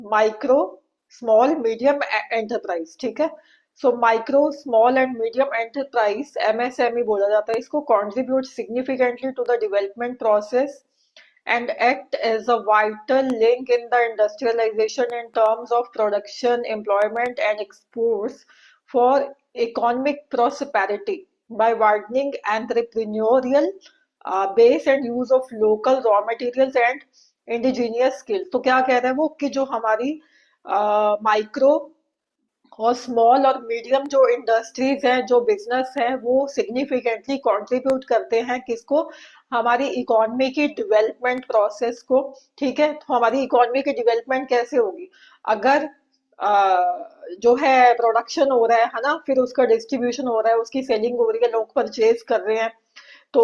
Micro small medium enterprise, ठीक है। So micro small and medium enterprise, MSME बोला जाता है इसको, contribute significantly to the development process and act as a vital link in the industrialization in terms of production, employment, and exports for economic prosperity by widening entrepreneurial base and use of local raw materials and indigenous skills। तो क्या कह रहे हैं वो कि जो हमारी micro और स्मॉल और मीडियम जो इंडस्ट्रीज हैं, जो बिजनेस हैं, वो सिग्निफिकेंटली कंट्रीब्यूट करते हैं किसको, हमारी इकोनॉमी की डेवलपमेंट प्रोसेस को। ठीक है, तो हमारी इकोनॉमी की डेवलपमेंट कैसे होगी, अगर जो है प्रोडक्शन हो रहा है ना, फिर उसका डिस्ट्रीब्यूशन हो रहा है, उसकी सेलिंग हो रही है, लोग परचेज कर रहे हैं, तो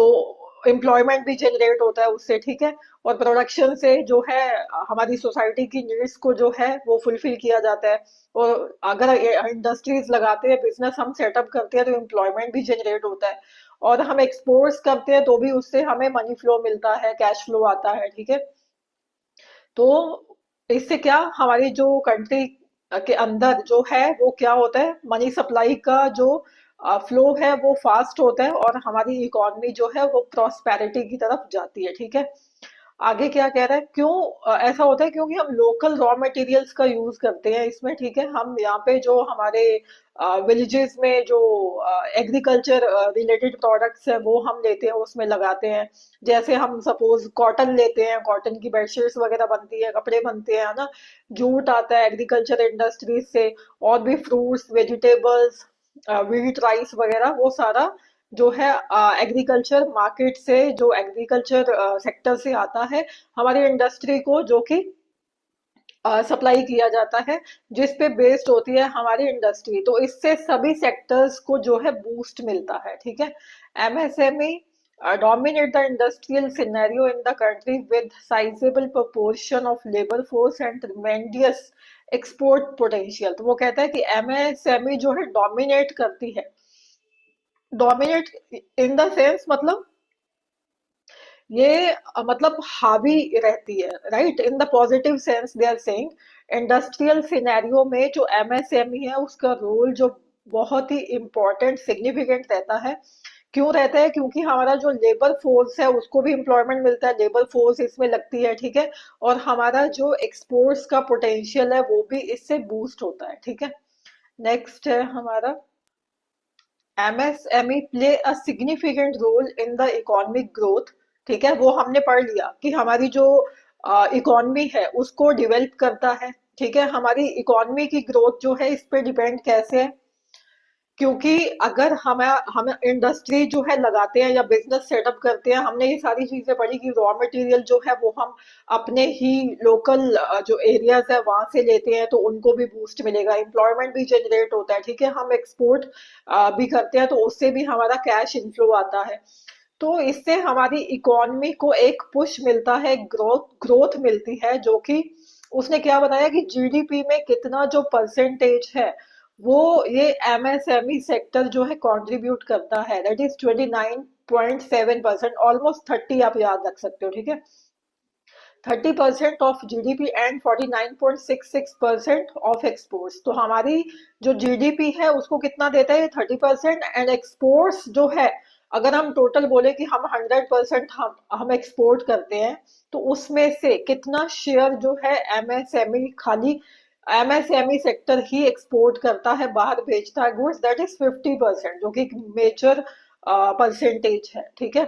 एम्प्लॉयमेंट भी जनरेट होता है उससे, ठीक है। और प्रोडक्शन से जो है हमारी सोसाइटी की नीड्स को जो है वो फुलफिल किया जाता है। और अगर इंडस्ट्रीज लगाते हैं, बिजनेस हम सेटअप करते हैं, तो एम्प्लॉयमेंट भी जनरेट होता है। और हम एक्सपोर्ट्स करते हैं तो भी उससे हमें मनी फ्लो मिलता है, कैश फ्लो आता है, ठीक है। तो इससे क्या, हमारी जो कंट्री के अंदर जो है वो क्या होता है, मनी सप्लाई का जो फ्लो है वो फास्ट होता है, और हमारी इकोनॉमी जो है वो प्रॉस्पेरिटी की तरफ जाती है, ठीक है। आगे क्या कह रहा है, क्यों ऐसा होता है, क्योंकि हम लोकल रॉ मटेरियल्स का यूज करते हैं इसमें, ठीक है। हम यहाँ पे जो हमारे विलेजेस में जो एग्रीकल्चर रिलेटेड प्रोडक्ट्स है वो हम लेते हैं, उसमें लगाते हैं। जैसे हम सपोज कॉटन लेते हैं, कॉटन की बेडशीट्स वगैरह बनती है, कपड़े बनते हैं ना, जूट आता है एग्रीकल्चर इंडस्ट्रीज से, और भी फ्रूट्स, वेजिटेबल्स, व्हीट, राइस वगैरह, वो सारा जो है एग्रीकल्चर मार्केट से, जो एग्रीकल्चर सेक्टर से आता है हमारी इंडस्ट्री को, जो कि सप्लाई किया जाता है, जिस पे बेस्ड होती है हमारी इंडस्ट्री। तो इससे सभी सेक्टर्स को जो है बूस्ट मिलता है, ठीक है। MSME dominate the industrial scenario in the country with sizable proportion of labor force and tremendous export potential। तो वो कहता है कि एमएसएमई जो है डोमिनेट करती है, डोमिनेट इन द सेंस मतलब ये मतलब हावी रहती है, right, in the positive sense they are saying. Industrial scenario में जो एमएसएमई है उसका रोल जो बहुत ही इम्पोर्टेंट, सिग्निफिकेंट रहता है। क्यों रहता है, क्योंकि हमारा जो लेबर फोर्स है उसको भी एम्प्लॉयमेंट मिलता है, लेबर फोर्स इसमें लगती है, ठीक है। और हमारा जो एक्सपोर्ट्स का पोटेंशियल है वो भी इससे बूस्ट होता है, ठीक है। नेक्स्ट है हमारा, MSME play a significant role in the economic growth. ठीक है, वो हमने पढ़ लिया कि हमारी जो इकोनॉमी है उसको डेवलप करता है, ठीक है। हमारी इकोनॉमी की ग्रोथ जो है इस पे डिपेंड कैसे है, क्योंकि अगर हम इंडस्ट्री जो है लगाते हैं या बिजनेस सेटअप करते हैं, हमने ये सारी चीजें पढ़ी कि रॉ मटेरियल जो है वो हम अपने ही लोकल जो एरियाज है वहां से लेते हैं, तो उनको भी बूस्ट मिलेगा, एम्प्लॉयमेंट भी जनरेट होता है, ठीक है। हम एक्सपोर्ट भी करते हैं तो उससे भी हमारा कैश इनफ्लो आता है। तो इससे हमारी इकोनॉमी को एक पुश मिलता है, ग्रोथ ग्रोथ मिलती है, जो कि उसने क्या बताया कि जीडीपी में कितना जो परसेंटेज है वो ये एमएसएमई सेक्टर जो है कंट्रीब्यूट करता है, दैट इज 29.7%, ऑलमोस्ट 30 आप याद रख सकते हो, ठीक है। 30% of GDP and 49.66% of exports. तो हमारी जो जीडीपी है उसको कितना देता है, 30%, एंड एक्सपोर्ट्स जो है, अगर हम टोटल बोले कि हम 100% हम एक्सपोर्ट करते हैं, तो उसमें से कितना शेयर जो है एमएसएमई, खाली एमएसएमई सेक्टर ही एक्सपोर्ट करता है, बाहर भेजता है गुड्स, दैट इज 50%, जो कि एक मेजर परसेंटेज है, ठीक है।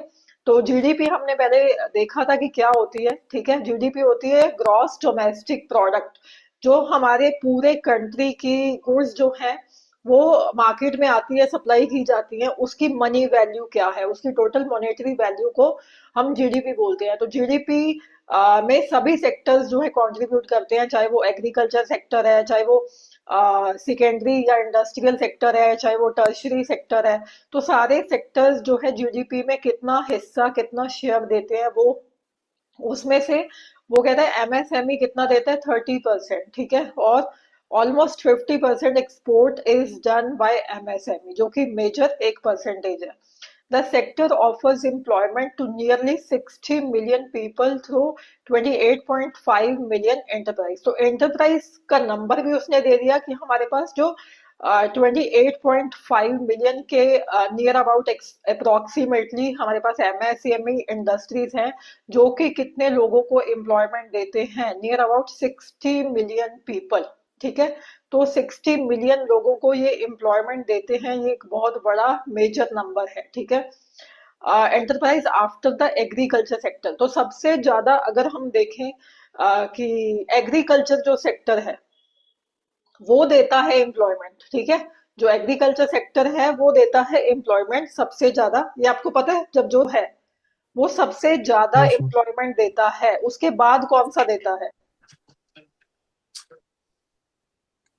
तो जीडीपी हमने पहले देखा था कि क्या होती है, ठीक है। जीडीपी होती है ग्रॉस डोमेस्टिक प्रोडक्ट, जो हमारे पूरे कंट्री की गुड्स जो है वो मार्केट में आती है, सप्लाई की जाती है, उसकी मनी वैल्यू क्या है, उसकी टोटल मॉनेटरी वैल्यू को हम जीडीपी बोलते हैं। तो जीडीपी में सभी सेक्टर्स जो है कंट्रीब्यूट करते हैं, चाहे वो एग्रीकल्चर सेक्टर है, चाहे वो सेकेंडरी या इंडस्ट्रियल सेक्टर है, चाहे वो टर्शरी सेक्टर है। तो सारे सेक्टर्स जो है जीडीपी में कितना हिस्सा, कितना शेयर देते हैं, वो उसमें से वो कहता है एमएसएमई कितना देता है, 30%, ठीक है। और almost 50% export is done by MSME, जो कि मेजर एक परसेंटेज है। The sector offers employment to nearly 60 million people through 28.5 million enterprise. तो enterprise का नंबर भी उसने दे दिया कि हमारे पास जो 28.5 मिलियन के नियर अबाउट अप्रोक्सीमेटली हमारे पास एमएसएमई इंडस्ट्रीज हैं जो कि कितने लोगों को एम्प्लॉयमेंट देते हैं, नियर अबाउट 60 मिलियन पीपल। ठीक है, तो 60 मिलियन लोगों को ये एम्प्लॉयमेंट देते हैं, ये एक बहुत बड़ा मेजर नंबर है। ठीक है, enterprise after the agriculture sector, तो सबसे ज्यादा अगर हम देखें कि एग्रीकल्चर जो सेक्टर है वो देता है एम्प्लॉयमेंट। ठीक है, जो एग्रीकल्चर सेक्टर है वो देता है एम्प्लॉयमेंट सबसे ज्यादा, ये आपको पता है, जब जो है वो सबसे ज्यादा यस मैम। एम्प्लॉयमेंट देता है, उसके बाद कौन सा देता है?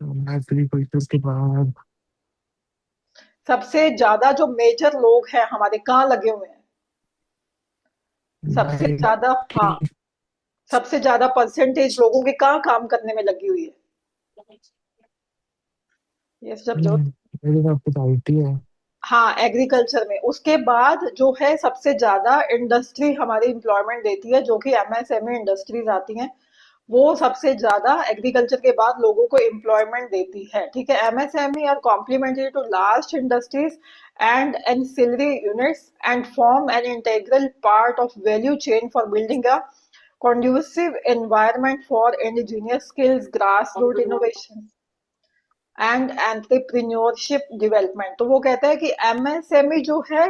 एग्रीकल्चर के बाद सबसे ज्यादा जो मेजर लोग हैं हमारे कहाँ लगे हुए हैं, सबसे ज्यादा, हाँ, आईटी। सबसे ज्यादा परसेंटेज लोगों के कहाँ काम करने में लगी हुई है? ये सब जो, मेरे हिसाब से तो आईटी है। हाँ, एग्रीकल्चर में। उसके बाद जो है सबसे ज्यादा इंडस्ट्री हमारी एम्प्लॉयमेंट देती है, जो कि एमएसएमई इंडस्ट्रीज आती हैं, वो सबसे ज्यादा एग्रीकल्चर के बाद लोगों को एम्प्लॉयमेंट देती है। ठीक है, MSME are complementary to large industries and ancillary units and form an integral part of value chain for building a conducive environment for indigenous skills, grassroots innovation and entrepreneurship development. तो वो कहता है कि MSME जो है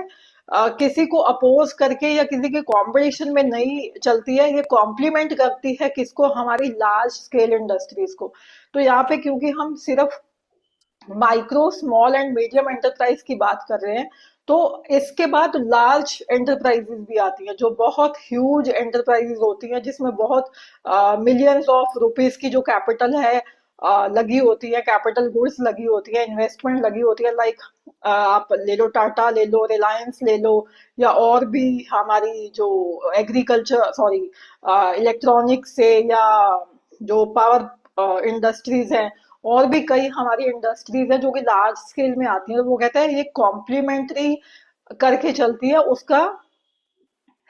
किसी को oppose करके या किसी के कंपटीशन में नहीं चलती है, ये कॉम्प्लीमेंट करती है किसको, हमारी लार्ज स्केल इंडस्ट्रीज को। तो यहाँ पे क्योंकि हम सिर्फ micro small and medium enterprise की बात कर रहे हैं, तो इसके बाद लार्ज एंटरप्राइजेस भी आती हैं जो बहुत ह्यूज एंटरप्राइजेस होती हैं, जिसमें बहुत मिलियंस ऑफ रुपीस की जो कैपिटल है लगी होती है, कैपिटल गुड्स लगी होती है, इन्वेस्टमेंट लगी होती है। लाइक आप ले लो, टाटा ले लो, रिलायंस ले लो, या और भी हमारी जो एग्रीकल्चर, सॉरी, इलेक्ट्रॉनिक्स से, या जो पावर इंडस्ट्रीज हैं, और भी कई हमारी इंडस्ट्रीज है जो कि लार्ज स्केल में आती है। तो वो कहता है ये कॉम्प्लीमेंट्री करके चलती है, उसका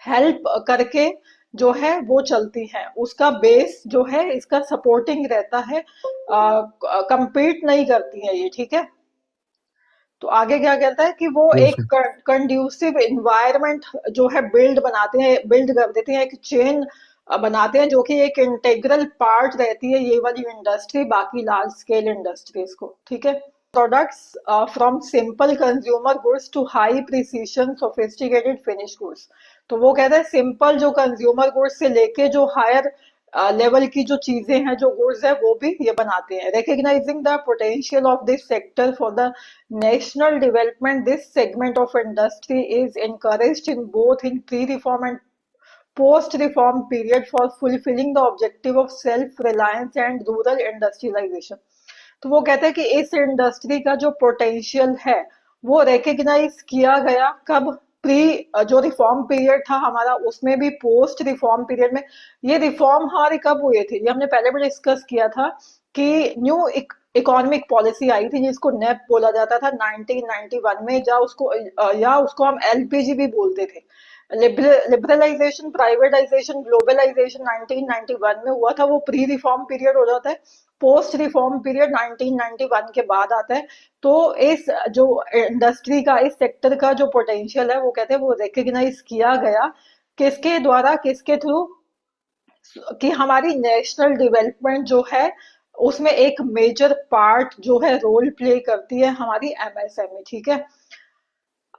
हेल्प करके जो है वो चलती है, उसका बेस जो है इसका सपोर्टिंग रहता है, कंपीट नहीं करती है ये। ठीक है, तो आगे क्या कहता है कि वो यस एक कंड्यूसिव इन्वायरमेंट जो है बिल्ड बनाते हैं, बिल्ड कर देते हैं, एक चेन बनाते हैं जो कि एक इंटेग्रल पार्ट रहती है ये वाली इंडस्ट्री बाकी लार्ज स्केल इंडस्ट्रीज को। ठीक है, products from simple consumer goods to high precision sophisticated finish goods. तो वो कहता है सिंपल जो कंज्यूमर गुड्स से लेके जो हायर लेवल की जो चीजें हैं, जो गुड्स है, वो भी ये बनाते हैं। Recognising the potential of this sector for the national development, this segment of industry is encouraged in both in pre-reform and post-reform period for fulfilling the objective of self-reliance and rural industrialization। तो वो कहते हैं कि इस industry का जो potential है वो रिकग्नाइज किया गया कब, प्री जो रिफॉर्म पीरियड था हमारा उसमें भी, पोस्ट रिफॉर्म पीरियड में। ये रिफॉर्म हमारे कब हुए थे, ये हमने पहले भी डिस्कस किया था कि न्यू इकोनॉमिक पॉलिसी आई थी जिसको नेप बोला जाता था 1991 में, या उसको हम एलपीजी भी बोलते थे। लिबरलाइजेशन, प्राइवेटाइजेशन, ग्लोबलाइजेशन 1991 में हुआ था, वो प्री रिफॉर्म पीरियड हो जाता है। पोस्ट रिफॉर्म पीरियड 1991 के बाद आता है। तो इस जो इंडस्ट्री का, इस सेक्टर का जो पोटेंशियल है वो कहते हैं वो रिकग्नाइज किया गया, किसके द्वारा, किसके थ्रू, कि हमारी नेशनल डेवलपमेंट जो है उसमें एक मेजर पार्ट जो है रोल प्ले करती है हमारी एमएसएमई। ठीक है,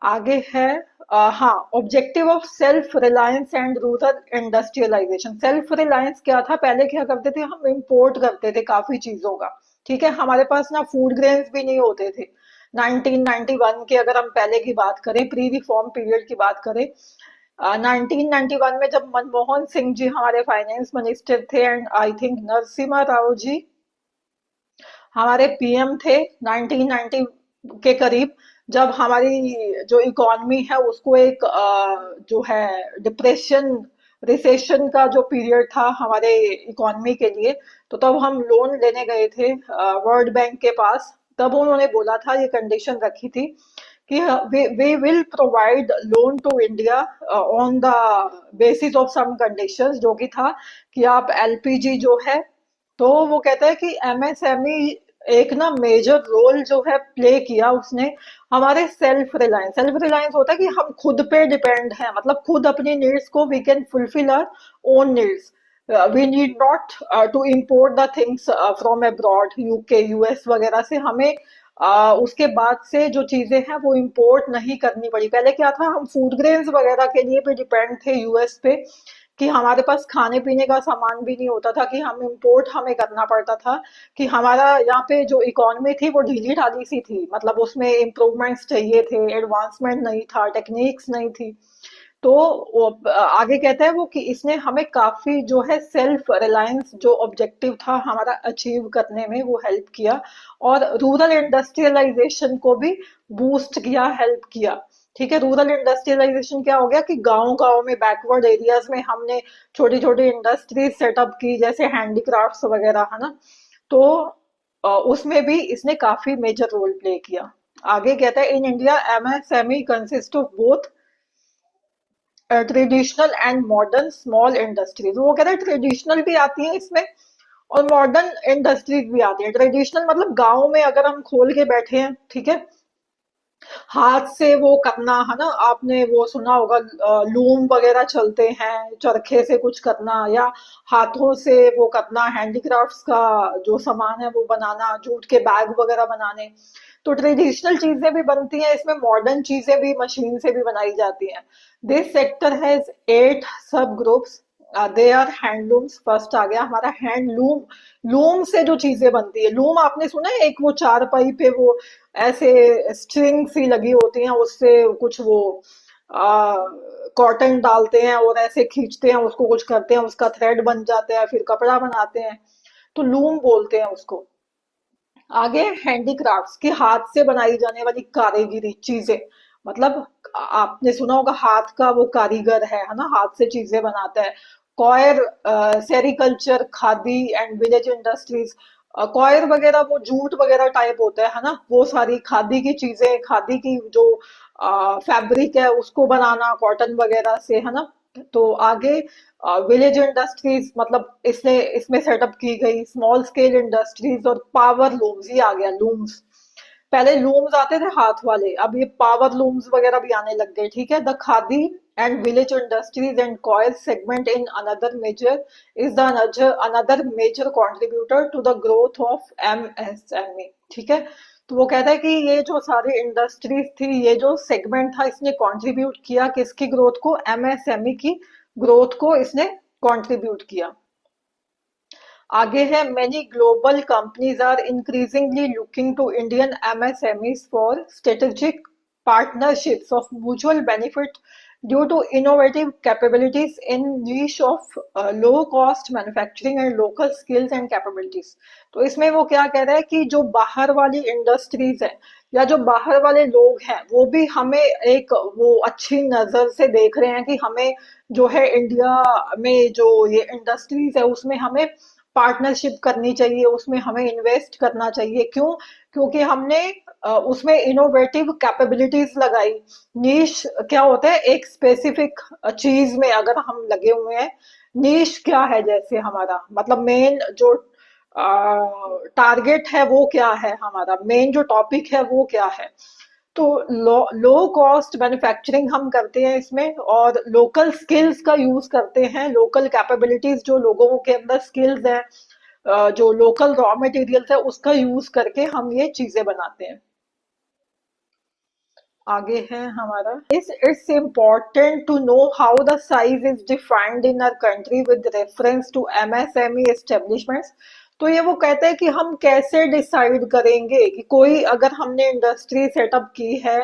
आगे है हाँ, objective of self reliance and rural industrialisation. Self reliance क्या था, पहले क्या करते थे, हम इंपोर्ट करते थे काफी चीजों का। ठीक है, हमारे पास ना फूड ग्रेन्स भी नहीं होते थे। 1991 के अगर हम पहले की बात करें, प्री रिफॉर्म पीरियड की बात करें, 1991 में जब मनमोहन सिंह जी हमारे फाइनेंस मिनिस्टर थे, and I think Narasimha Rao ji हमारे पीएम थे 1990 के करीब, जब हमारी जो इकॉनमी है उसको एक जो है डिप्रेशन, रिसेशन का जो पीरियड था हमारे इकॉनमी के लिए, तो तब हम लोन लेने गए थे वर्ल्ड बैंक के पास। तब उन्होंने बोला था, ये कंडीशन रखी थी कि we will provide loan to India on the basis of some conditions, जो कि था कि आप एलपीजी जो है, तो वो कहता है कि एमएसएमई एक ना मेजर रोल जो है प्ले किया उसने हमारे सेल्फ रिलायंस होता है कि हम खुद पे डिपेंड हैं, मतलब खुद अपनी नीड्स को we can fulfil our own needs, we need not to import the things from abroad, UK US वगैरह से हमें उसके बाद से जो चीजें हैं वो इम्पोर्ट नहीं करनी पड़ी। पहले क्या था, हम फूड ग्रेन्स वगैरह के लिए भी डिपेंड थे यूएस पे, कि हमारे पास खाने पीने का सामान भी नहीं होता था, कि हम इम्पोर्ट हमें करना पड़ता था, कि हमारा यहाँ पे जो इकोनॉमी थी वो ढीली ढाली सी थी, मतलब उसमें इम्प्रूवमेंट्स चाहिए थे, एडवांसमेंट नहीं था, टेक्निक्स नहीं थी। तो आगे कहता है वो कि इसने हमें काफी जो है सेल्फ रिलायंस जो ऑब्जेक्टिव था हमारा अचीव करने में वो हेल्प किया, और रूरल इंडस्ट्रियलाइजेशन को भी बूस्ट किया, हेल्प किया। ठीक है, रूरल इंडस्ट्रियलाइजेशन क्या हो गया कि गांव गांव में बैकवर्ड एरियाज में हमने छोटी छोटी इंडस्ट्रीज सेटअप की, जैसे हैंडीक्राफ्ट्स वगैरह, है ना। तो उसमें भी इसने काफी मेजर रोल प्ले किया। आगे कहता है in India MSME consist of both traditional and modern small industries. वो कह रहे हैं ट्रेडिशनल भी आती है इसमें और मॉडर्न इंडस्ट्रीज भी आती है। ट्रेडिशनल मतलब गांव में अगर हम खोल के बैठे हैं, ठीक है, हाथ से वो करना, है ना, आपने वो सुना होगा लूम वगैरह चलते हैं, चरखे से कुछ करना, या हाथों से वो करना, हैंडीक्राफ्ट्स का जो सामान है वो बनाना, जूट के बैग वगैरह बनाने। तो ट्रेडिशनल चीजें भी बनती हैं इसमें, मॉडर्न चीजें भी मशीन से भी बनाई जाती हैं। This sector has 8 sub groups. They are handlooms, first आ गया हमारा हैंडलूम। लूम से जो चीजें बनती है, लूम आपने सुना है, एक वो चारपाई पे वो ऐसे स्ट्रिंग सी लगी होती हैं, उससे कुछ वो कॉटन डालते हैं और ऐसे खींचते हैं उसको, कुछ करते हैं, उसका थ्रेड बन जाता है, फिर कपड़ा बनाते हैं, तो लूम बोलते हैं उसको। आगे हैंडीक्राफ्ट्स की हाथ से बनाई जाने वाली कारीगिरी चीजें, मतलब आपने सुना होगा हाथ का वो कारीगर है ना, हाथ से चीजें बनाता है। Coir, sericulture, khadi and village industries. Coir वगैरह वो जूट वगैरह टाइप होता है ना, वो सारी खादी की चीजें, खादी की जो फैब्रिक है उसको बनाना कॉटन वगैरह से, है ना। तो आगे विलेज इंडस्ट्रीज, मतलब इसने इसमें सेटअप की गई स्मॉल स्केल इंडस्ट्रीज और पावर लूम्स, ये आ गया लूम्स। पहले लूम्स आते थे हाथ वाले, अब ये पावर लूम्स वगैरह भी आने लग गए। ठीक है, the khadi and village industries and coir segment in another major is the another major contributor to the growth of MSME. ठीक है, तो वो कहता है कि ये जो सारी इंडस्ट्रीज थी, ये जो सेगमेंट था, इसने कंट्रीब्यूट किया किसकी ग्रोथ को, एमएसएमई की ग्रोथ को इसने कंट्रीब्यूट किया। आगे है many global companies are increasingly looking to Indian MSMEs for strategic partnerships of mutual benefit due to innovative capabilities in niche of low cost manufacturing and local skills and capabilities। तो इसमें वो क्या कह रहा है कि जो बाहर वाली इंडस्ट्रीज है या जो बाहर वाले लोग हैं वो भी हमें एक वो अच्छी नजर से देख रहे हैं कि हमें जो है इंडिया में जो ये इंडस्ट्रीज है उसमें हमें पार्टनरशिप करनी चाहिए, उसमें हमें इन्वेस्ट करना चाहिए। क्यों? क्योंकि हमने उसमें इनोवेटिव कैपेबिलिटीज लगाई। नीश क्या होता है, एक स्पेसिफिक चीज में अगर हम लगे हुए हैं, नीश क्या है, जैसे हमारा मतलब मेन जो टारगेट है वो क्या है, हमारा मेन जो टॉपिक है वो क्या है। तो लो कॉस्ट मैन्युफैक्चरिंग हम करते हैं इसमें, और लोकल स्किल्स का यूज करते हैं, लोकल कैपेबिलिटीज जो लोगों के अंदर स्किल्स हैं, जो लोकल रॉ मटेरियल्स है उसका यूज करके हम ये चीजें बनाते हैं। आगे है हमारा it's important to know how the size is defined in our country with reference to MSME establishments. तो ये वो कहते हैं कि हम कैसे डिसाइड करेंगे कि कोई अगर हमने इंडस्ट्री सेटअप की है,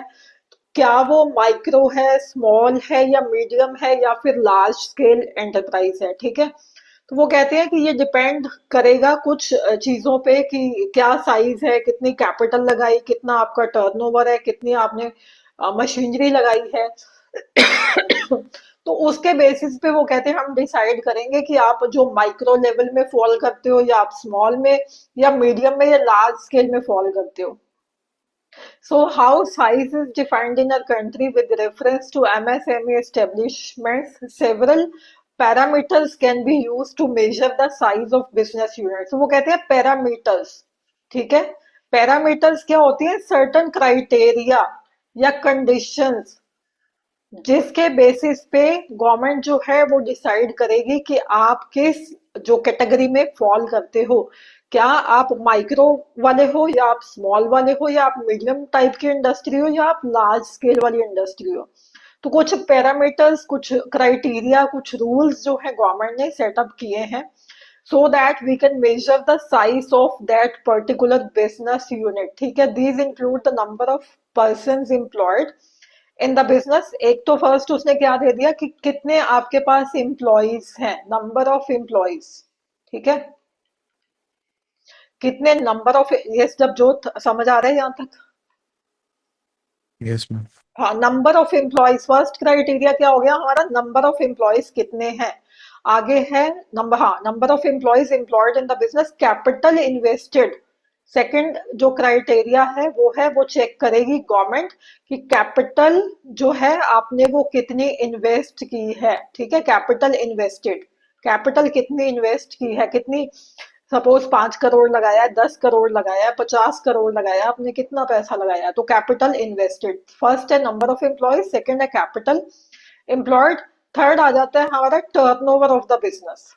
क्या वो माइक्रो है, स्मॉल है, या मीडियम है, या फिर लार्ज स्केल एंटरप्राइज है। ठीक है, तो वो कहते हैं कि ये डिपेंड करेगा कुछ चीजों पे कि क्या साइज है, कितनी कैपिटल लगाई, कितना आपका टर्नओवर है, कितनी आपने मशीनरी लगाई है। तो उसके बेसिस पे वो कहते हैं हम डिसाइड करेंगे कि आप जो माइक्रो लेवल में फॉल करते हो, या आप स्मॉल में, या मीडियम में, या लार्ज स्केल में फॉल करते हो। So how size is defined in a country with reference to MSME establishments? Several parameters can be used to measure the size of business units. So वो कहते हैं parameters, ठीक है? Parameters क्या होती हैं? Certain criteria या conditions जिसके बेसिस पे गवर्नमेंट जो है वो डिसाइड करेगी कि आप किस जो कैटेगरी में फॉल करते हो। क्या आप माइक्रो वाले हो, या आप स्मॉल वाले हो, या आप मीडियम टाइप की इंडस्ट्री हो, या आप लार्ज स्केल वाली इंडस्ट्री हो। तो कुछ पैरामीटर्स, कुछ क्राइटेरिया, कुछ रूल्स जो है गवर्नमेंट ने सेटअप किए हैं so that we can measure the size of that particular business unit। ठीक है, these include the number of persons employed in the business. एक तो फर्स्ट उसने क्या दे दिया कि कितने आपके पास एम्प्लॉइज हैं, नंबर ऑफ एम्प्लॉइज, ठीक है, कितने नंबर ऑफ, ये जब जो समझ आ रहा है यहाँ तक? Yes ma'am. हाँ, number of employees first criteria क्या हो गया हमारा, नंबर ऑफ एम्प्लॉयज कितने हैं। आगे है नंबर, हाँ, number of employees employed in the business, capital invested. Second जो क्राइटेरिया है वो चेक करेगी गवर्नमेंट कि कैपिटल जो है आपने वो कितनी इन्वेस्ट की है, ठीक है, कैपिटल इन्वेस्टेड, कैपिटल कितनी इन्वेस्ट की है, कितनी, सपोज 5 करोड़ लगाया है, 10 करोड़ लगाया है, 50 करोड़ लगाया है, आपने कितना पैसा लगाया है, तो कैपिटल इन्वेस्टेड। फर्स्ट है नंबर ऑफ एम्प्लॉयज, सेकंड है कैपिटल एम्प्लॉयड, थर्ड आ जाता है हमारा turnover of the business.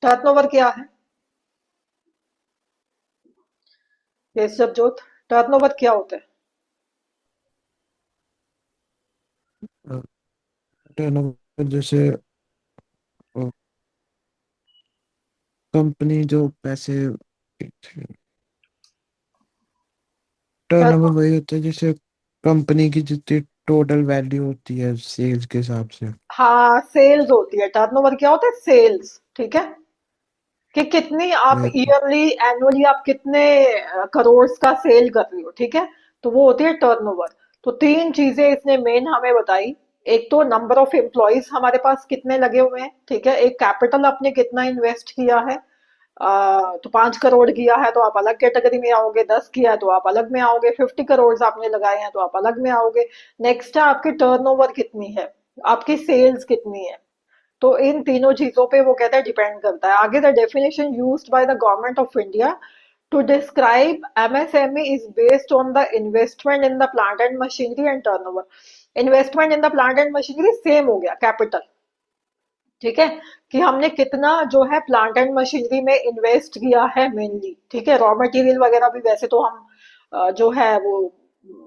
Turnover क्या है ये सब जोत, टर्नओवर क्या होता है? टर्नओवर जैसे कंपनी जो पैसे, टर्नओवर टर्न, वही होता है जैसे कंपनी की जितनी टोटल वैल्यू होती है सेल्स के हिसाब से। हाँ, सेल्स होती है। टर्नओवर क्या होता है? सेल्स, ठीक है, कि कितनी आप वही तो। ईयरली एनुअली आप कितने करोड़ का सेल कर रही हो, ठीक है, तो वो होती है टर्नओवर। तो तीन चीजें इसने मेन हमें बताई। एक तो नंबर ऑफ एम्प्लॉयज हमारे पास कितने लगे हुए हैं, ठीक है, एक कैपिटल आपने कितना इन्वेस्ट किया है, तो 5 करोड़ किया है तो आप अलग कैटेगरी में आओगे, 10 किया है तो आप अलग में आओगे, 50 करोड़ आपने लगाए हैं तो आप अलग में आओगे। नेक्स्ट है आपकी टर्नओवर कितनी है, आपकी सेल्स कितनी है। तो इन तीनों चीजों पे वो कहता है डिपेंड करता है। आगे, the definition used by the government of India to describe MSME is based on the investment in the plant and machinery and turnover. Investment in the plant and machinery same हो गया capital, ठीक है, कि हमने कितना जो है plant and machinery में इन्वेस्ट किया है मेनली, ठीक है, रॉ मटेरियल वगैरह भी वैसे तो हम जो है वो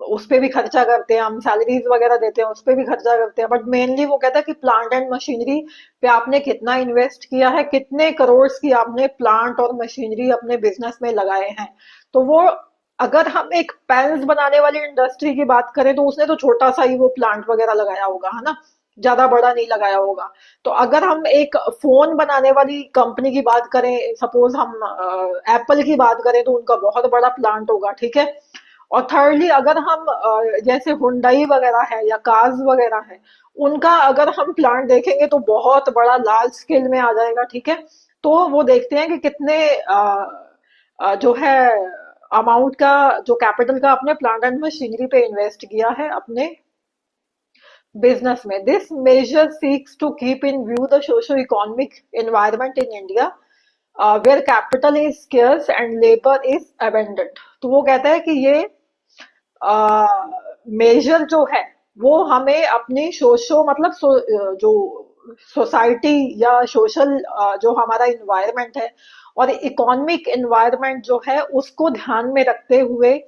उस पे भी खर्चा करते हैं, हम सैलरीज वगैरह देते हैं उस पे भी खर्चा करते हैं, बट मेनली वो कहता है कि प्लांट एंड मशीनरी पे आपने कितना इन्वेस्ट किया है, कितने करोड़ की आपने प्लांट और मशीनरी अपने बिजनेस में लगाए हैं। तो वो, अगर हम एक पेन्स बनाने वाली इंडस्ट्री की बात करें तो उसने तो छोटा सा ही वो प्लांट वगैरह लगाया होगा, है ना, ज्यादा बड़ा नहीं लगाया होगा। तो अगर हम एक फोन बनाने वाली कंपनी की बात करें, सपोज हम एप्पल की बात करें, तो उनका बहुत बड़ा प्लांट होगा, ठीक है। और थर्डली अगर हम जैसे हुंडई वगैरह है या कार्स वगैरह है, उनका अगर हम प्लांट देखेंगे तो बहुत बड़ा लार्ज स्केल में आ जाएगा, ठीक है। तो वो देखते हैं कि कितने जो है अमाउंट का, जो कैपिटल का अपने प्लांट एंड मशीनरी पे इन्वेस्ट किया है अपने business में। This measure seeks to keep in view the socio-economic environment in India, where capital is scarce and labor is abundant। तो वो कहता है कि ये मेजर जो है वो हमें अपनी सोशो मतलब जो सोसाइटी या सोशल जो हमारा इन्वायरमेंट है और इकोनॉमिक इन्वायरमेंट जो है उसको ध्यान में रखते हुए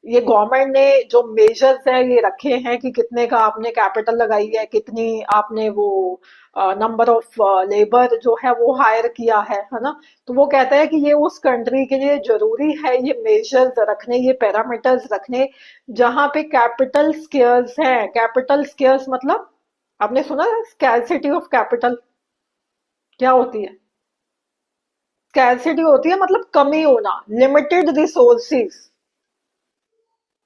ये गवर्नमेंट ने जो मेजर्स है ये रखे हैं कि कितने का आपने कैपिटल लगाई है, कितनी आपने वो नंबर ऑफ लेबर जो है वो हायर किया है ना। तो वो कहता है कि ये उस कंट्री के लिए जरूरी है ये मेजर्स रखने, ये पैरामीटर्स रखने, जहां पे कैपिटल स्केयर्स है। कैपिटल स्केयर्स मतलब आपने सुना है स्कैरसिटी ऑफ कैपिटल क्या होती है? स्कैरसिटी होती है मतलब कमी होना, लिमिटेड रिसोर्सेज,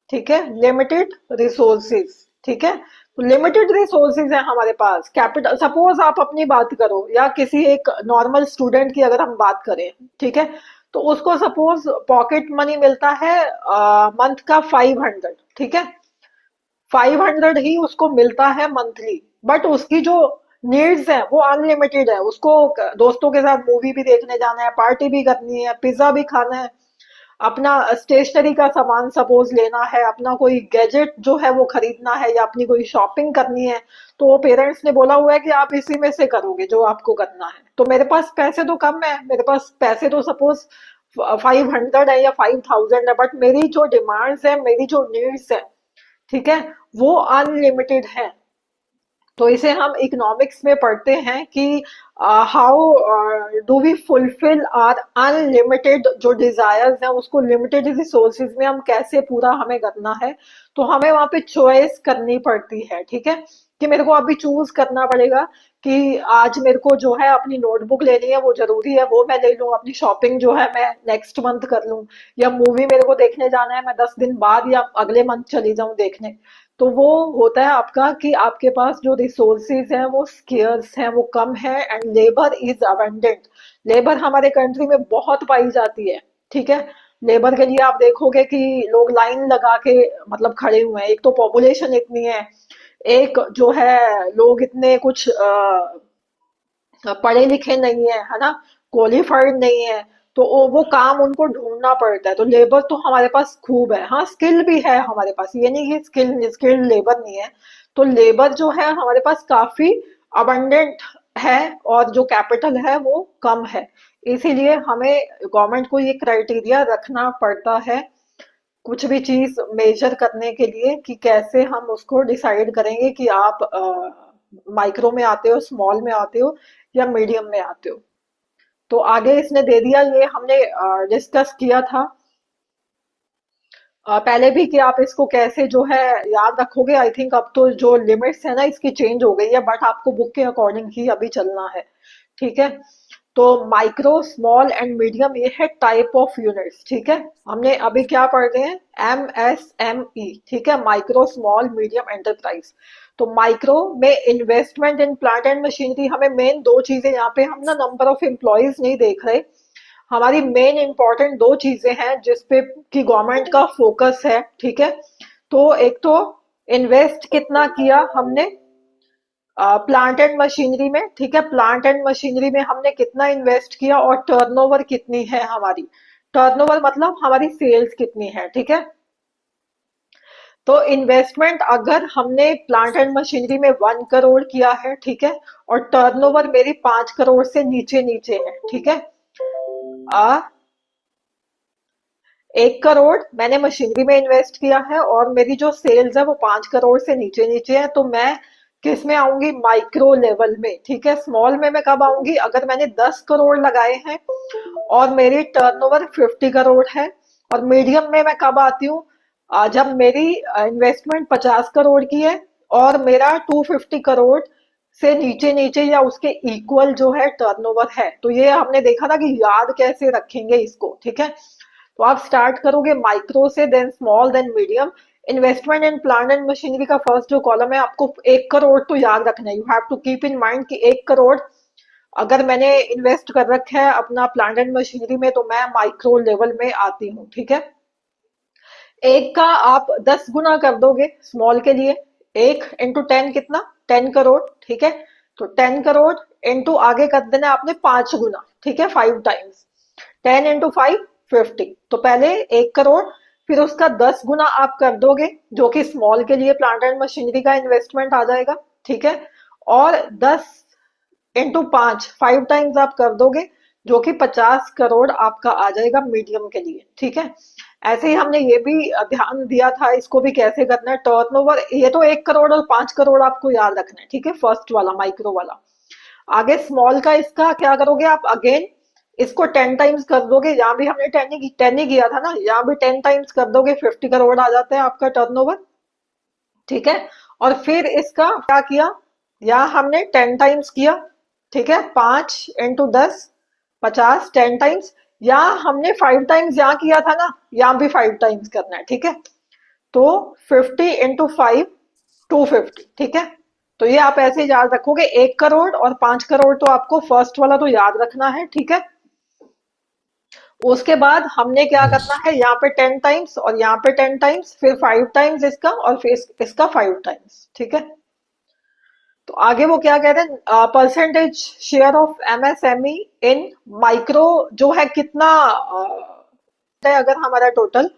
ठीक है, लिमिटेड रिसोर्सेज, ठीक है। तो लिमिटेड रिसोर्सेज है हमारे पास, कैपिटल, सपोज आप अपनी बात करो या किसी एक नॉर्मल स्टूडेंट की अगर हम बात करें, ठीक है, तो उसको सपोज पॉकेट मनी मिलता है मंथ का 500, ठीक है, 500 ही उसको मिलता है मंथली। बट उसकी जो नीड्स है वो अनलिमिटेड है, उसको दोस्तों के साथ मूवी भी देखने जाना है, पार्टी भी करनी है, पिज्जा भी खाना है, अपना स्टेशनरी का सामान सपोज लेना है, अपना कोई गैजेट जो है वो खरीदना है, या अपनी कोई शॉपिंग करनी है। तो वो पेरेंट्स ने बोला हुआ है कि आप इसी में से करोगे जो आपको करना है। तो मेरे पास पैसे तो कम है, मेरे पास पैसे तो सपोज 500 है या 5000 है, बट मेरी जो डिमांड्स है, मेरी जो नीड्स है, ठीक है, वो अनलिमिटेड है। तो इसे हम इकोनॉमिक्स में पढ़ते हैं कि how do we fulfil our unlimited जो डिजायर्स हैं, उसको लिमिटेड रिसोर्सेज में हम कैसे पूरा हमें करना है। तो हमें वहां पे चॉइस करनी पड़ती है, ठीक है, कि मेरे को अभी चूज करना पड़ेगा कि आज मेरे को जो है अपनी नोटबुक लेनी है, वो जरूरी है, वो मैं ले लूं, अपनी शॉपिंग जो है मैं नेक्स्ट मंथ कर लूं, या मूवी मेरे को देखने जाना है, मैं 10 दिन बाद या अगले मंथ चली जाऊं देखने। तो वो होता है आपका कि आपके पास जो रिसोर्सेज हैं वो स्केर्स हैं, वो कम है, and labour is abundant. Labour हमारे कंट्री में बहुत पाई जाती है, ठीक है। लेबर के लिए आप देखोगे कि लोग लाइन लगा के मतलब खड़े हुए हैं। एक तो पॉपुलेशन इतनी है, एक जो है लोग इतने कुछ पढ़े लिखे नहीं है ना, क्वालिफाइड नहीं है। तो वो काम उनको ढूंढना पड़ता है। तो लेबर तो हमारे पास खूब है, हाँ स्किल भी है हमारे पास, ये नहीं कि स्किल्ड लेबर नहीं है। तो लेबर जो है हमारे पास काफी अबंडेंट है, और जो कैपिटल है वो कम है। इसीलिए हमें गवर्नमेंट को ये क्राइटेरिया रखना पड़ता है कुछ भी चीज मेजर करने के लिए, कि कैसे हम उसको डिसाइड करेंगे कि आप माइक्रो में आते हो, स्मॉल में आते हो, या मीडियम में आते हो। तो आगे इसने दे दिया, ये हमने डिस्कस किया था पहले भी, कि आप इसको कैसे जो है याद रखोगे। आई थिंक अब तो जो लिमिट्स है ना इसकी चेंज हो गई है, बट आपको बुक के अकॉर्डिंग ही अभी चलना है, ठीक है। तो माइक्रो, स्मॉल एंड मीडियम, ये है टाइप ऑफ यूनिट्स, ठीक है। हमने अभी क्या पढ़ रहे हैं, MSME, ठीक है, माइक्रो स्मॉल मीडियम एंटरप्राइज। तो माइक्रो में investment in plant and machinery, हमें मेन दो चीजें यहाँ पे, हम ना नंबर ऑफ एम्प्लॉयज नहीं देख रहे, हमारी मेन इंपॉर्टेंट दो चीजें हैं जिसपे कि गवर्नमेंट का फोकस है, ठीक है। तो एक तो इन्वेस्ट कितना किया हमने प्लांट एंड मशीनरी में, ठीक है, प्लांट एंड मशीनरी में हमने कितना इन्वेस्ट किया, और टर्नओवर कितनी है हमारी। टर्नओवर मतलब हमारी सेल्स कितनी है, ठीक है। तो इन्वेस्टमेंट अगर हमने प्लांट एंड मशीनरी में 1 करोड़ किया है, ठीक है, और टर्नओवर मेरी 5 करोड़ से नीचे नीचे है, ठीक है, आ 1 करोड़ मैंने मशीनरी में इन्वेस्ट किया है, और मेरी जो सेल्स है वो 5 करोड़ से नीचे नीचे है, तो मैं किस में आऊंगी, माइक्रो लेवल में, ठीक है। स्मॉल में मैं कब आऊंगी, अगर मैंने 10 करोड़ लगाए हैं और मेरी टर्नओवर 50 करोड़ है। और मीडियम में मैं कब आती हूँ, जब मेरी इन्वेस्टमेंट 50 करोड़ की है, और मेरा 250 करोड़ से नीचे नीचे या उसके इक्वल जो है टर्नओवर है। तो ये हमने देखा था कि याद कैसे रखेंगे इसको, ठीक है। तो आप स्टार्ट करोगे माइक्रो से, then small, then medium. Investment in plant and machinery का फर्स्ट जो कॉलम है, आपको 1 करोड़ तो याद रखना है। You have to keep in mind कि 1 करोड़ अगर मैंने इन्वेस्ट कर रखा है अपना प्लांट एंड मशीनरी में, तो मैं माइक्रो लेवल में आती हूँ, ठीक है। एक का आप 10 गुना कर दोगे स्मॉल के लिए, 1 into 10 कितना, 10 करोड़, ठीक है। तो 10 करोड़ इंटू आगे कर देना आपने 5 गुना, ठीक है, 5 टाइम्स। 10 into 5, 50। तो पहले 1 करोड़, फिर उसका 10 गुना आप कर दोगे, जो कि स्मॉल के लिए प्लांट एंड मशीनरी का इन्वेस्टमेंट आ जाएगा, ठीक है। और 10 into 5, 5 टाइम्स आप कर दोगे, जो कि 50 करोड़ आपका आ जाएगा मीडियम के लिए, ठीक है। ऐसे ही हमने ये भी ध्यान दिया था, इसको भी कैसे करना है। टर्नओवर ये तो 1 करोड़ और 5 करोड़ आपको याद रखना है, ठीक है, फर्स्ट वाला माइक्रो वाला। आगे स्मॉल का, इसका क्या करोगे आप, अगेन इसको 10 टाइम्स कर दोगे। यहाँ भी हमने 10 ही किया था ना, यहाँ भी 10 टाइम्स कर दोगे, 50 करोड़ आ जाता है आपका टर्नओवर, ठीक है। और फिर इसका क्या किया, यहाँ हमने 10 टाइम्स किया, ठीक है, 5 into 10, 50, 10 टाइम्स। यहाँ हमने 5 टाइम्स यहाँ किया था ना, यहाँ भी 5 टाइम्स करना है, ठीक है। तो 50 into 5, 250, ठीक है। तो ये आप ऐसे याद रखोगे, 1 करोड़ और 5 करोड़ तो आपको फर्स्ट वाला तो याद रखना है, ठीक है। उसके बाद हमने क्या करना yes. है, यहाँ पे 10 टाइम्स और यहाँ पे 10 टाइम्स, फिर 5 टाइम्स इसका और फिर इसका 5 टाइम्स, ठीक है। तो आगे वो क्या कह रहे हैं, percentage share of MSME in micro जो है कितना है अगर हमारा टोटल,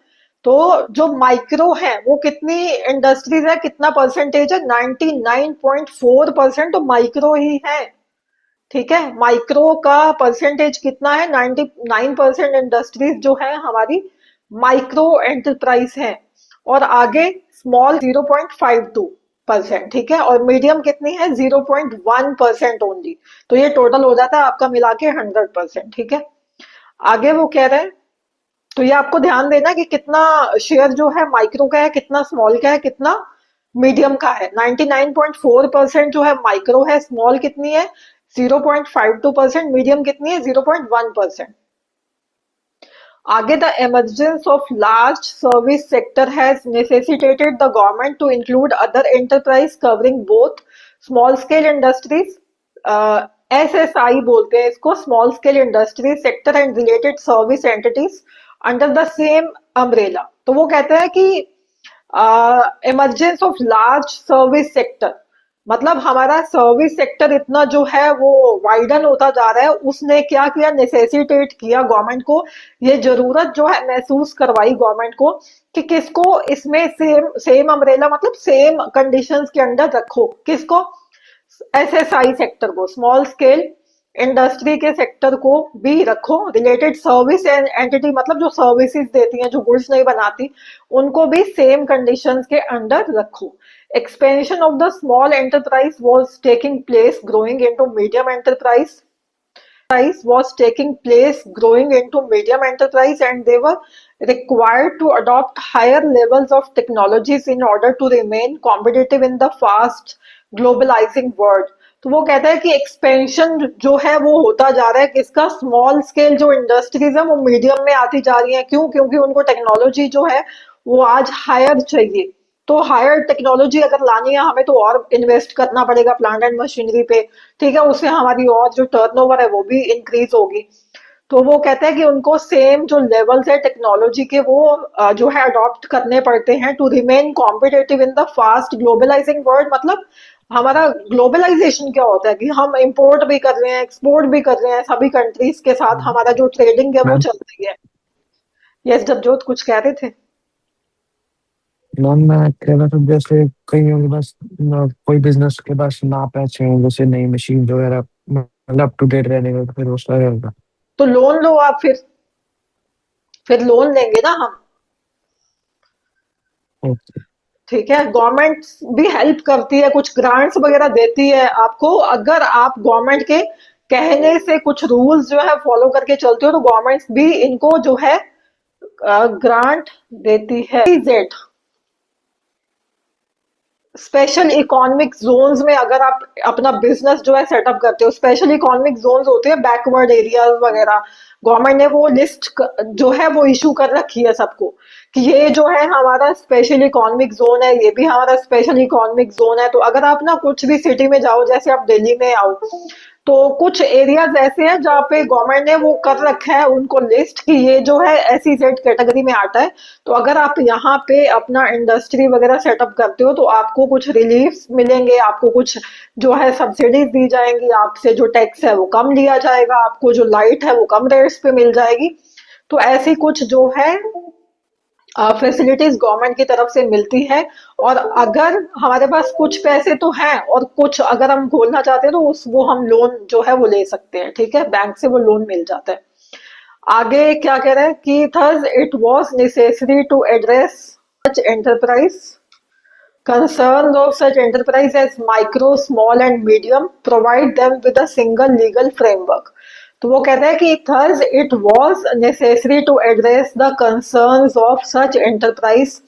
तो जो माइक्रो है वो कितनी इंडस्ट्रीज है, कितना परसेंटेज है, 99.4% तो माइक्रो ही है, ठीक है। माइक्रो का परसेंटेज कितना है, 99% इंडस्ट्रीज जो है हमारी माइक्रो एंटरप्राइज है। और आगे स्मॉल 0.52%, ठीक है, और मीडियम कितनी है, 0.1% ओनली। तो ये टोटल हो जाता है आपका मिला के 100%, ठीक है। आगे वो कह रहे हैं, तो ये आपको ध्यान देना कि कितना शेयर जो है माइक्रो का है, कितना स्मॉल का है, कितना मीडियम का है। 99.4% जो है माइक्रो है, स्मॉल कितनी है 0.52%, मीडियम कितनी है 0.1%। आगे the emergence of large service sector has necessitated the government to include other enterprise covering both small scale industries, SSI बोलते हैं इसको, small scale industry sector and related service entities under the same umbrella। तो वो कहते हैं कि emergence of large service sector, मतलब हमारा सर्विस सेक्टर इतना जो है वो वाइडन होता जा रहा है, उसने क्या किया, नेसेसिटेट किया गवर्नमेंट को, ये जरूरत जो है महसूस करवाई गवर्नमेंट को कि किसको इसमें सेम सेम अम्ब्रेला मतलब सेम कंडीशंस के अंडर रखो, किसको, एसएसआई सेक्टर को, स्मॉल स्केल इंडस्ट्री के सेक्टर को भी रखो, रिलेटेड सर्विस एंटिटी मतलब जो सर्विसेज देती हैं, जो गुड्स नहीं बनाती, उनको भी सेम कंडीशंस के अंडर रखो। Expansion of the small enterprise was taking place growing into medium enterprise was taking place growing into medium enterprise, and they were required to adopt higher levels of technologies in order to remain competitive in the fast globalizing world। तो वो कहता है कि expansion जो है वो होता जा रहा है किसका, स्मॉल स्केल जो इंडस्ट्रीज है वो मीडियम में आती जा रही है, क्यों, क्योंकि उनको टेक्नोलॉजी जो है वो आज हायर चाहिए। तो हायर टेक्नोलॉजी अगर लानी है हमें तो और इन्वेस्ट करना पड़ेगा प्लांट एंड मशीनरी पे, ठीक है, उससे हमारी और जो टर्नओवर है वो भी इंक्रीज होगी। तो वो कहते हैं कि उनको सेम जो लेवल्स है टेक्नोलॉजी के वो जो है अडॉप्ट करने पड़ते हैं to remain competitive in the fast globalising world. मतलब हमारा ग्लोबलाइजेशन क्या होता है कि हम इंपोर्ट भी कर रहे हैं, एक्सपोर्ट भी कर रहे हैं, सभी कंट्रीज के साथ हमारा जो ट्रेडिंग है वो मैम चल रही है। यस जबजोत कुछ कह रहे थे। मैम मैं कह रहा था जैसे कईयों के पास कोई बिजनेस के पास ना पैसे हो, जैसे नई मशीन वगैरह, मतलब अप टू डेट रहने का, तो फिर उसका क्या होगा? तो लोन लो आप, फिर लोन लेंगे ना हम, ओके। ठीक है। गवर्नमेंट भी हेल्प करती है, कुछ ग्रांट्स वगैरह देती है आपको, अगर आप गवर्नमेंट के कहने से कुछ रूल्स जो है फॉलो करके चलते हो तो गवर्नमेंट भी इनको जो है ग्रांट देती है। जेड स्पेशल इकोनॉमिक जोन्स में अगर आप अपना बिजनेस जो है सेटअप करते हो, स्पेशल इकोनॉमिक जोन्स होते हैं बैकवर्ड एरियाज वगैरह, गवर्नमेंट ने वो लिस्ट जो है वो इशू कर रखी है सबको कि ये जो है हमारा स्पेशल इकोनॉमिक जोन है, ये भी हमारा स्पेशल इकोनॉमिक जोन है। तो अगर आप ना कुछ भी सिटी में जाओ, जैसे आप दिल्ली में आओ, तो कुछ एरियाज ऐसे हैं जहाँ पे गवर्नमेंट ने वो कर रखा है उनको लिस्ट कि ये जो है ऐसी जेड कैटेगरी में आता है। तो अगर आप यहाँ पे अपना इंडस्ट्री वगैरह सेटअप करते हो तो आपको कुछ रिलीफ मिलेंगे, आपको कुछ जो है सब्सिडीज दी जाएंगी, आपसे जो टैक्स है वो कम लिया जाएगा, आपको जो लाइट है वो कम रेट्स पे मिल जाएगी। तो ऐसी कुछ जो है फैसिलिटीज गवर्नमेंट की तरफ से मिलती है। और अगर हमारे पास कुछ पैसे तो हैं और कुछ अगर हम खोलना चाहते हैं तो उस वो हम लोन जो है वो ले सकते हैं, ठीक है, बैंक से वो लोन मिल जाता है। आगे क्या कह रहे हैं कि thus it was necessary to address such enterprise concerns of such enterprise as micro, small and medium, provide them with a single legal framework। तो वो कहता है कि thus it was necessary to address the concerns of such enterprise।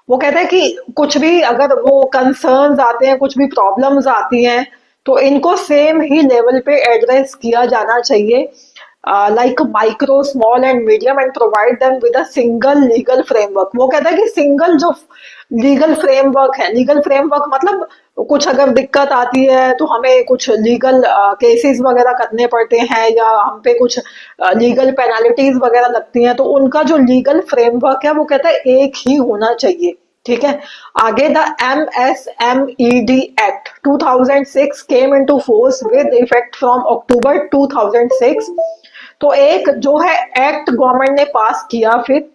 वो कहता है कि कुछ भी अगर वो कंसर्न्स आते हैं, कुछ भी प्रॉब्लम्स आती हैं, तो इनको सेम ही लेवल पे एड्रेस किया जाना चाहिए, like micro, small and medium, and provide them with a single legal framework. वो कहता है कि सिंगल जो लीगल फ्रेमवर्क है, लीगल फ्रेमवर्क मतलब कुछ अगर दिक्कत आती है तो हमें कुछ लीगल केसेस वगैरह करने पड़ते हैं या हम पे कुछ लीगल पेनल्टीज वगैरह लगती हैं, तो उनका जो लीगल फ्रेमवर्क है वो कहता है एक ही होना चाहिए। ठीक है। आगे the MSMED act 2006 came into force with effect from October 2006। तो एक जो है एक्ट गवर्नमेंट ने पास किया फिर,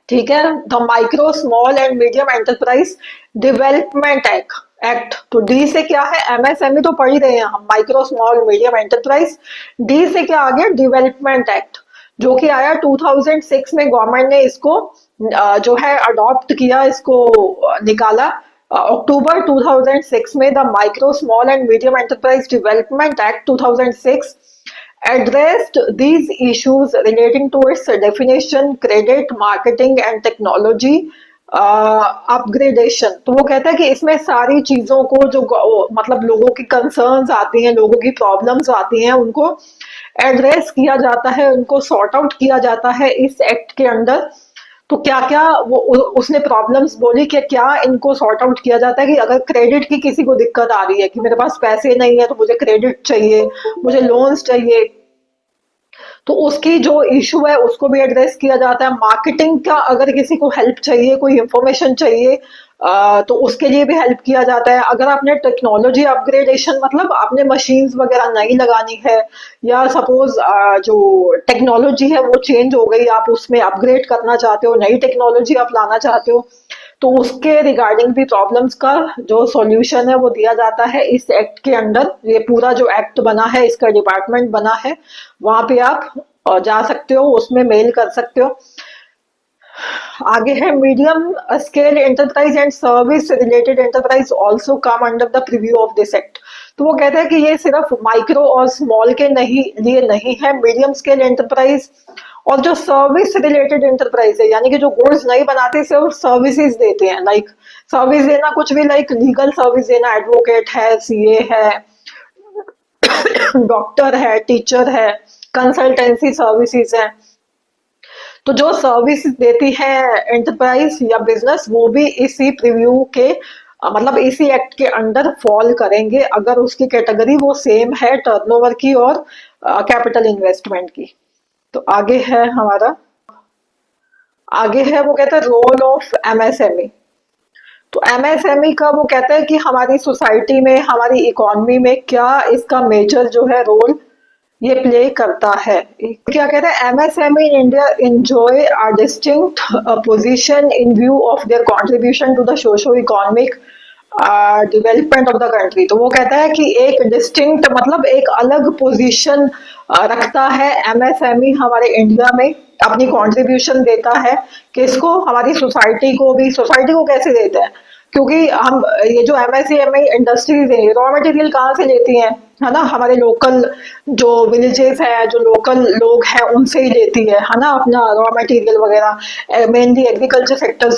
ठीक है, the micro small and medium enterprise development act. तो डी से क्या है, एमएसएमई तो पढ़ ही रहे हैं हम, micro small medium enterprise. D से क्या आ गया, डेवलपमेंट एक्ट, जो कि आया 2006 में। गवर्नमेंट ने इसको जो है अडॉप्ट किया, इसको निकाला अक्टूबर 2006 में। The micro small and medium enterprise development act 2006 addressed these issues relating to its definition, credit, marketing and technology upgradation. तो वो कहता है कि इसमें सारी चीजों को जो मतलब लोगों की कंसर्न्स आती हैं, लोगों की प्रॉब्लम्स आती हैं, उनको एड्रेस किया जाता है, उनको सॉर्ट आउट किया जाता है इस एक्ट के अंदर। तो क्या क्या वो उसने प्रॉब्लम्स बोली कि क्या इनको सॉर्ट आउट किया जाता है कि अगर क्रेडिट की किसी को दिक्कत आ रही है कि मेरे पास पैसे नहीं है तो मुझे क्रेडिट चाहिए, मुझे लोन्स चाहिए, तो उसकी जो इशू है उसको भी एड्रेस किया जाता है। मार्केटिंग का अगर किसी को हेल्प चाहिए, कोई इंफॉर्मेशन चाहिए, तो उसके लिए भी हेल्प किया जाता है। अगर आपने टेक्नोलॉजी अपग्रेडेशन मतलब आपने मशीन्स वगैरह नई लगानी है, या सपोज जो टेक्नोलॉजी है वो चेंज हो गई, आप उसमें अपग्रेड करना चाहते हो, नई टेक्नोलॉजी आप लाना चाहते हो, तो उसके रिगार्डिंग भी प्रॉब्लम्स का जो सॉल्यूशन है वो दिया जाता है इस एक्ट के अंदर। ये पूरा जो एक्ट बना है, इसका डिपार्टमेंट बना है, वहां पे आप जा सकते हो, उसमें मेल कर सकते हो। आगे है medium scale enterprise and service related enterprise also come under the preview of this act. तो वो कहता है कि ये सिर्फ माइक्रो और स्मॉल के नहीं लिए नहीं है, मीडियम स्केल एंटरप्राइज और जो सर्विस रिलेटेड एंटरप्राइज है, यानी कि जो गुड्स नहीं बनाते सिर्फ सर्विसेज देते हैं, लाइक सर्विस देना कुछ भी, लाइक लीगल सर्विस देना, एडवोकेट है, सीए है, डॉक्टर है, टीचर है, कंसल्टेंसी सर्विसेज है। तो जो सर्विस देती है एंटरप्राइज या बिजनेस, वो भी इसी प्रीव्यू के मतलब इसी एक्ट के अंडर फॉल करेंगे, अगर उसकी कैटेगरी वो सेम है टर्नओवर की और कैपिटल इन्वेस्टमेंट की। तो आगे है हमारा, आगे है वो कहता है रोल ऑफ एमएसएमई। तो एमएसएमई का वो कहता है कि हमारी सोसाइटी में, हमारी इकोनॉमी में क्या इसका मेजर जो है रोल ये प्ले करता है। क्या कहता है, MSME in India enjoy a distinctive position in view of their contribution to the socio economic development of the country. तो वो कहता है कि एक डिस्टिंक्ट मतलब एक अलग पोजीशन रखता है एमएसएमई हमारे इंडिया में, अपनी कंट्रीब्यूशन देता है किसको, हमारी सोसाइटी को भी। सोसाइटी को कैसे देता है, क्योंकि हम ये जो एमएसएमई इंडस्ट्रीज है, रॉ मटेरियल कहाँ से लेती हैं, है ना, हमारे लोकल जो विलेजेस है, जो लोकल लोग हैं उनसे ही लेती है ना, अपना रॉ मटेरियल वगैरह, मेनली एग्रीकल्चर सेक्टर